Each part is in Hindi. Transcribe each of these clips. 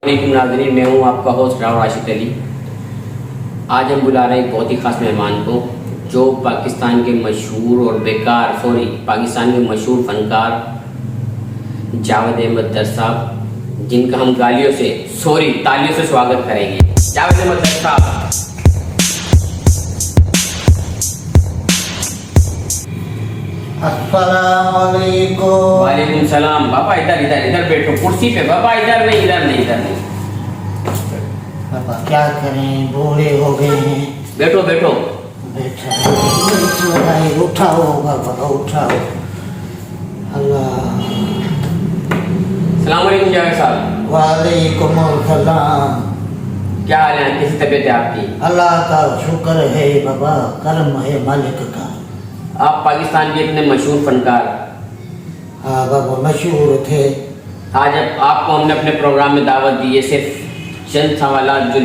नाज़रीन, मैं हूँ आपका होस्ट राव राशिद अली। आज हम बुला रहे हैं एक बहुत ही ख़ास मेहमान को, जो पाकिस्तान के मशहूर फ़नकार जावेद अहमद दर साहब, जिनका हम तालियों से स्वागत करेंगे। जावेद अहमद दर साहब, अस्सलाम वालेकुम। वालेकुम सलाम। बाबा इधर बैठो, कुर्सी पे। बाबा इधर नहीं। पापा क्या करें, बूढ़े हो गए हैं। बैठो। बैठा भाई, उठाओ बाबा, उठाओ। अल्लाह। सलाम वालेकुम जावेद साहब। वालेकुम सलाम। क्या हाल है? कैसी तबीयत है आपकी? अल्लाह का शुक्र है बाबा, करम है मालिक का। आप पाकिस्तान के इतने मशहूर फनकार। हाँ बाबा, मशहूर थे। आज आपको हमने अपने प्रोग्राम में दावत दी है, सिर्फ चंद सवालात जो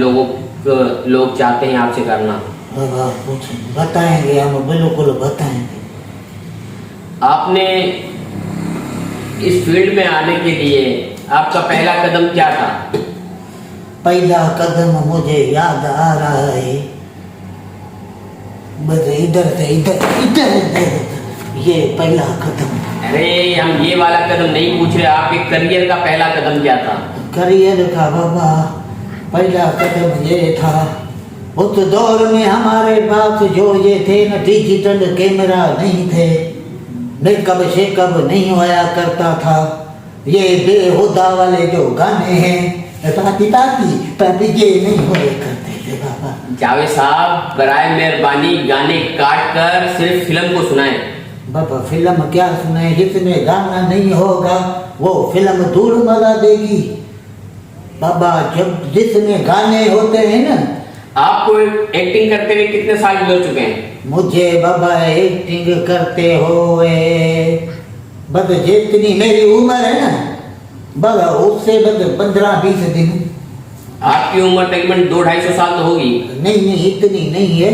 लोग चाहते हैं आपसे करना। बाबा कुछ बताएंगे, हम बिल्कुल बताएंगे। आपने इस फील्ड में आने के लिए आपका पहला कदम क्या था? पहला कदम मुझे याद आ रहा है, बस इधर से इधर ये पहला कदम। अरे हम ये वाला कदम नहीं पूछ रहे, आपके करियर का पहला कदम क्या था? करियर का बाबा पहला कदम ये था, उस दौर में हमारे पास जो ये थे न, डिजिटल कैमरा नहीं थे, मेकअप शेकअप नहीं होया करता था। ये बेहुदा वाले जो गाने हैं ताती ये नहीं होया करते थे बाबा। जावेद साहब, बराए मेहरबानी गाने काट कर सिर्फ फिल्म को सुनाएं। बाबा फिल्म क्या सुनाए, जिसमें गाना नहीं होगा वो फिल्म दूर मजा देगी बाबा। जब जिसमें गाने होते हैं ना। आपको एक्टिंग करते हुए कितने साल हो चुके हैं? मुझे बाबा एक्टिंग करते हुए बस जितनी मेरी उम्र है ना बाबा, उससे बस 15-20 दिन। आपकी उम्र तकरीबन 200-250 साल तो होगी। नहीं इतनी नहीं है,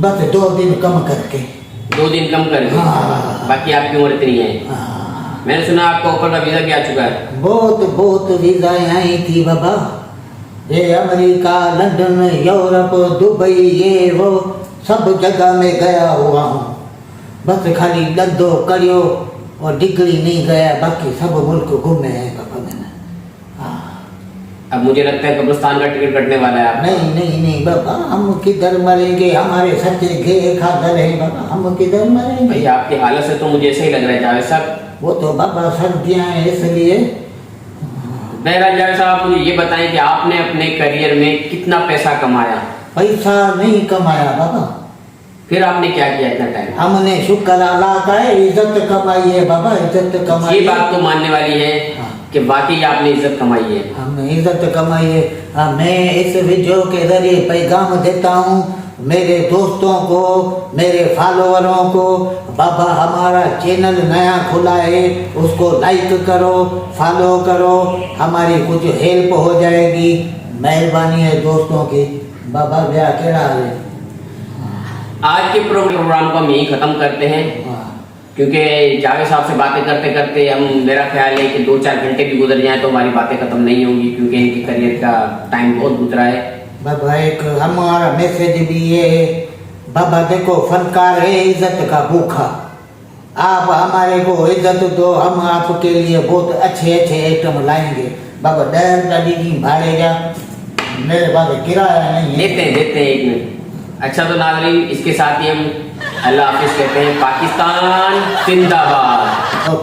बस 2 दिन कम करके। 2 दिन कम कर दी। हाँ। बाकी आपकी उम्र इतनी है। हाँ। मैंने सुना आपका ऊपर का वीजा भी आ चुका है। बहुत वीज़ाएं आई थी बाबा, ये अमेरिका, लंदन, यूरोप, दुबई, ये वो सब जगह में गया हुआ हूँ। बस खाली लद्दो करियो और डिग्री नहीं गया, बाकी सब मुल्क घूमे हैं बाबा मैंने। हाँ। अब मुझे लगता है कब्रिस्तान का टिकट कटने वाला है आपका। नहीं बाबा, हम किधर मरेंगे, हमारे सच्चे घे खादर हैं बाबा, हम किधर मरेंगे। भाई आपकी हालत से तो मुझे ऐसा ही लग रहा है जावेद साहब। वो तो बाबा सर्दियाँ हैं इसलिए। बहरहाल जावेद साहब, आप मुझे ये बताएं कि आपने अपने करियर में कितना पैसा कमाया? पैसा नहीं कमाया बाबा। फिर आपने क्या किया इतना टाइम? हमने शुक्र अल्लाह का है, इज्जत कमाई है बाबा, इज्जत कमाई। ये बात तो मानने वाली है कि वाकई आपने इज्जत कमाई है। हमने इज्जत कमाई है। मैं इस वीडियो के जरिए पैगाम देता हूँ मेरे दोस्तों को, मेरे फॉलोअरों को, बाबा हमारा चैनल नया खुला है, उसको लाइक करो, फॉलो करो, हमारी कुछ हेल्प हो जाएगी। मेहरबानी है दोस्तों की। बाबा ब्याह केड़ा है। आज के प्रोग्राम को हम यही ख़त्म करते हैं, क्योंकि जावेद साहब से बातें करते करते मेरा ख्याल है कि 2-4 घंटे भी गुजर जाएं तो हमारी बातें ख़त्म नहीं होंगी, क्योंकि इनके करियर का टाइम बहुत गुजरा है। बाबा एक हमारा मैसेज भी ये है बाबा, देखो फनकार है इज्जत का भूखा, आप हमारे को इज्जत दो, हम आपके लिए बहुत अच्छे आइटम लाएंगे बाबा। डर डाली भाड़े जा, मेरे पास किराया नहीं है। देते हैं 1 मिनट। अच्छा तो नाज़रीन, इसके साथ ही हम अल्लाह हाफिज़ कहते हैं। पाकिस्तान जिंदाबाद। ओके।